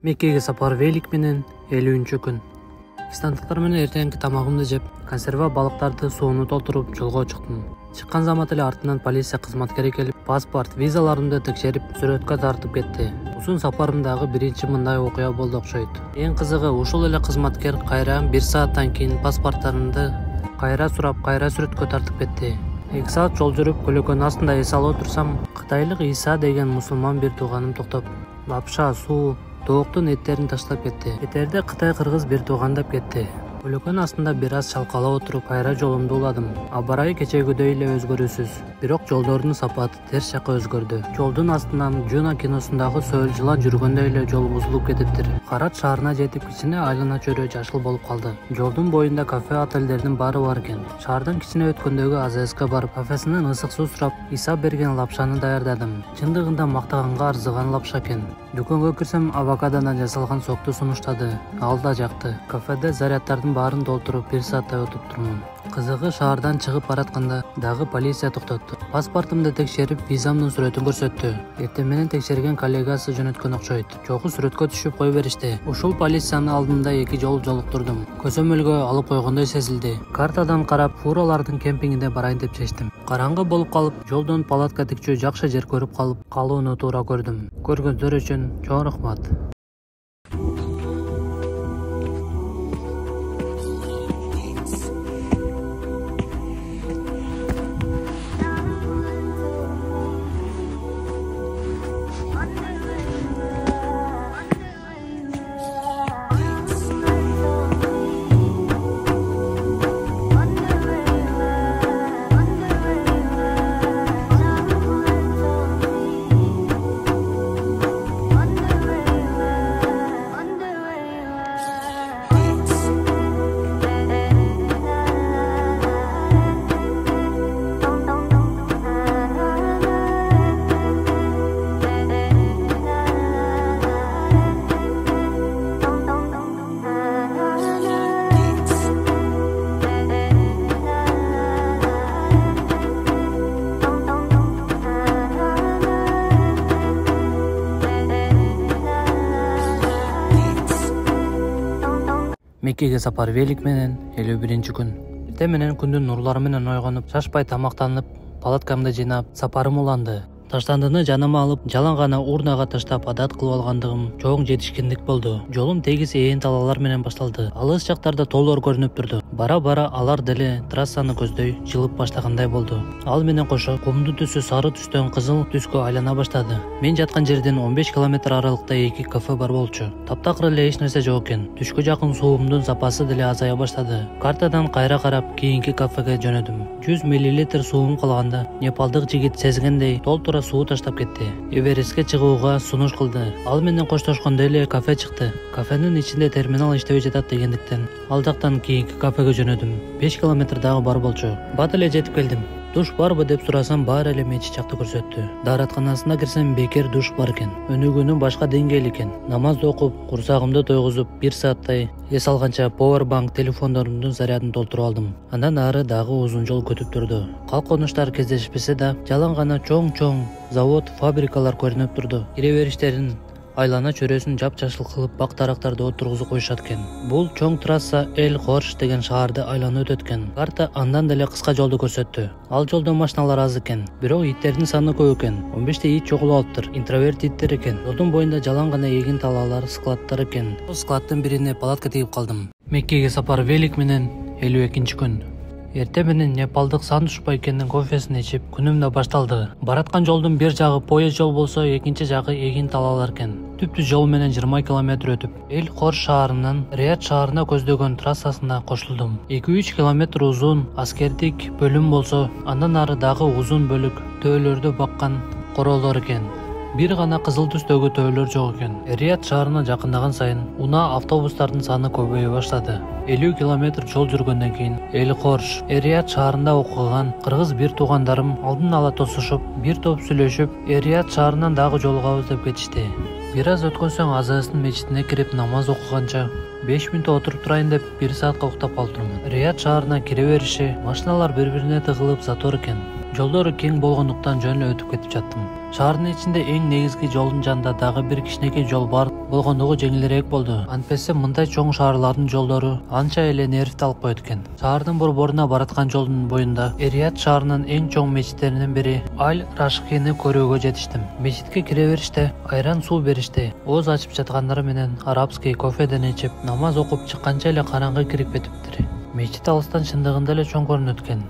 Меккеге сапар Велик менен 50-күн. Пакистандыктар менен эртеңки тамагымды жеп, консерва балыктарды сууну толтуруп жолго чыктым. Чыккан замат эле артынан полиция кызматкери келип, паспорт, визаларымды текшерип, сүрөткө тартып кетти. Узун сапарымдагы биринчи мындай окуя болду окшойт. Эң кызыгы, ушул эле кызматкер кайра 1 сааттан кийин паспорттарымды кайра сурап, кайра сүрөткө тартып кетти. 2 саат жол жүрүп, көлөкөнүн астында эс алып отурсам, кытайлык Иса деген мусулман бир тууганым токтоп, лапша, суу, тооктун эттерин таштап кетти. Этерде Кытай-кыргыз бир туугандап кетти. Көлөкөнүн астында бир аз чалкалап отуруп, кайра жолумду уладым. Абарай кечегидей эле өзгөрүүсүз. Бирок жолдордун сапаты терс жакка өзгөрдү. Жолдун астынан Жуна киносундагы сөөл жылан жүргөндөй эле жол бузулуп кетиптир. Карат шаарына жетип, кичине айлана чөйрө жашыл болуп калды. Жолдун боюнда кафе, отелдердин баары бар экен. Шаардын кичине өткөндөгү АЗСке барып, кафесинен ысык суу сурап, Иса берген лапшаны даярдадым. Чындыгында мактаганга арзыган лапша экен. Дүкөнгө кирсем, авокадодан жасалган сокту сунуштады. Ал да жакты. Кафеде зарядтардын баарын толтуруп 1 сааттай отуруп турмун. Кызыгы, шаардан чыгып баратканда дагы полиция токтотту. Паспортумду текшерип, визамдын сүрөтүн көрсөттү. Эртең менен текшерген коллегасы жөнөткөн окшойт. Жогу сүрөткө түшүп кое беришти. Ушул полициянын алдында 2 жол жолуктурдум. Көзөмөлгө алып койгондой сезилди. Картадан карап, фуралардын кемпингине барайын деп чечтим. Караңгы болуп калып, жолдон палатка тикчүү жакшы жер көрүп калып, калууну туура көрдүм. Көргөндөр үчүн чоң рахмат. Меккеге сапар Велик менен 51-күн. Эртең менен күндүн нурлары менен ойгонуп, шашпай тамактанып, палаткамды жыйнап, сапарым уланды. Таштандыны жаныма алып, жалаң гана урнага таштап адат кылып алгандыгым чоң жетишкендик болду. Жолум тегиз ээн талаалар менен башталды. Алыс жактарда тоолор көрүнүп турду. Бара-бара алар деле трассаны көздөй жылып баштагандай болду. Ал менен кошо кумдун түсү сары түстөн кызыл түскө айлана баштады. Мен жаткан жерден 15 километр аралыкта 2 кафе бар болчу. Таптакыр эле эч нерсе жок экен. Түшкө жакын суумдун запасы деле азая баштады. Картадан кайра карап, кийинки кафеге жөнөдүм. 100 мл суум калганда, непалдык жигит сезгендей толтура суу таштап кетти. Эверестке чыгууга сунуш кылды. Ал менен коштошкондо эле кафе чыкты. Кафенин ичинде терминал иштебей жатат дегендиктен, ал жактан кийинки кафеге жөнөдүм. 5 километр дагы бар болчу. Бат эле жетип келдим. Душ барбы деп сурасам, баары эле мечит жакты көрсөттү. Дааратканасына кирсем, бекер душ бар экен. Өнүгүүнүн башка деңгээли экен. Намазды окуп, курсагымды тойгузуп, 1 сааттай эс алганча Powerbank телефондорумдун зарядын толтуруп алдым. Андан ары дагы узун жол күтүп турду. Калконуштар кездешпесе да, жалаң гана чоң-чоң завод, фабрикалар көрүнүп турду. Кире бериштерин айлана чөйрөсүн жап-жашыл кылып бак дарактарды отургузуп коюшат экен. Бул чоң трасса Эль-Хорш деген шаарды айланып өтөт экен. Карта андан деле кыска жолду көрсөттү. Ал жолдо машиналар аз экен, бирок иттердин саны көп экен. 15 ит чогулуп алыптыр. Интроверт иттер экен. Жолдун боюнда жалаң гана эгин талаалар, складтар экен. Бул складдын бирине палатка тигип калдым. Меккеге сапар Велик менен 52-күн. Эртең менен непалдык Сандушпай экендин кофесин ичип, күнүм да башталды. Бараткан жолдун бир жагы поезд жол болсо, экинчи жагы эгин талаалар экен. Түптүз жол менен 20 километр өтүп, Эль-Хорш шаарынын Рият шаарына көздөгөн трассасына кошулдум. 2-3 километр узун аскердик бөлүм болсо, андан ары дагы узун бөлүк төөлөрдү баккан короолор экен. Бир гана кызыл түстөгү төөлөр жок экен. Рият шаарына жакындаган сайын унаа автобустардын саны көбөйө баштады. 50 километр жол жүргөндөн кийин Эль-Хорш, Рият шаарында окуган кыргыз бир туугандарым алдын ала тосушуп, бир топ сүйлөшүп, Рият шаарынан дагы жолугабыз деп кетишти. Бир аз өткөн соң АЗСтын мечитине кирип намаз окуганча 5 мүнөт отуруп турайын деп 1 саатка уктап калдым. Рият шаарына кире бериши машиналар бири-бирине тыгылып затор экен. Жолдору кең болгондуктан жөн эле өтүп кетип жаттым. Шаардын ичинде эң негизги жолдун жанында дагы бир кичинекей жол бар болгондугу жеңилирээк болду. Антпесе мындай чоң шаарлардын жолдору анча эле нервти алып коет экен. Шаардын борборуна бараткан жолдун боюнда Эрият шаарынын эң чоң мечиттеринин бири Аль-Рашкини көрүүгө жетиштим. Мечитке кире бериште айран суу беришти. Ооз ачып жаткандары менен арабский кофеден ичип, намаз окуп чыкканча эле караңгы кирип кетиптир. Мечит алыстан чындыгында эле чоң көрүнөт экен.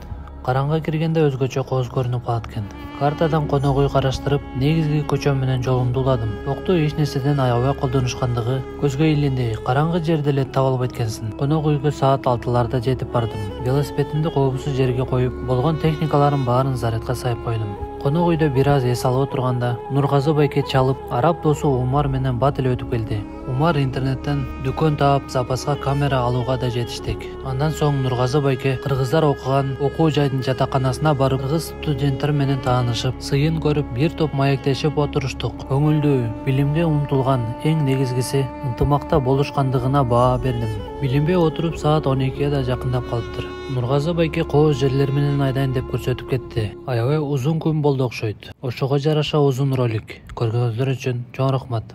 Караңгы киргенде өзгөчө кооз көрүнүп калат экен. Картадан конок үй караштырып, негизги көчө менен жолумду уладым. Окту эч нерседен аябай колдонушкандыгы көзгө илинди. Караңгы жерде эле таба албайт экенсиң. Конок үйгө саат 6-ларда жетип бардым. Велосипедимди коопсуз жерге коюп, болгон техникалардын баарын зарядка сайып койдум. Конок үйдө бир аз эс алып отурганда Нургазы байке чалып, араб досу Умар менен бат эле өтүп келди. Умар интернеттен дүкөн таап, запаска камера алууга да жетиштик. Андан соң Нургазы байке кыргыздар окуган окуу жайдын жатаканасына барып, кыргыз студенттер менен таанышып, сыйын көрүп, бир топ маектешип отуруштук. Көңүлдүү, билимге умтулган, эң негизгиси ынтымакта болушкандыгына баа бердим. Билинбей отуруп саат 12-ге да жакындап калыптыр. Нургазы байке кооз жерлер менен айдайын деп көрсөтүп кетти. Аябай узун күн болду окшойт. Ошого жараша узун ролик. Көргөнүңүздөр үчүн чоң рахмат.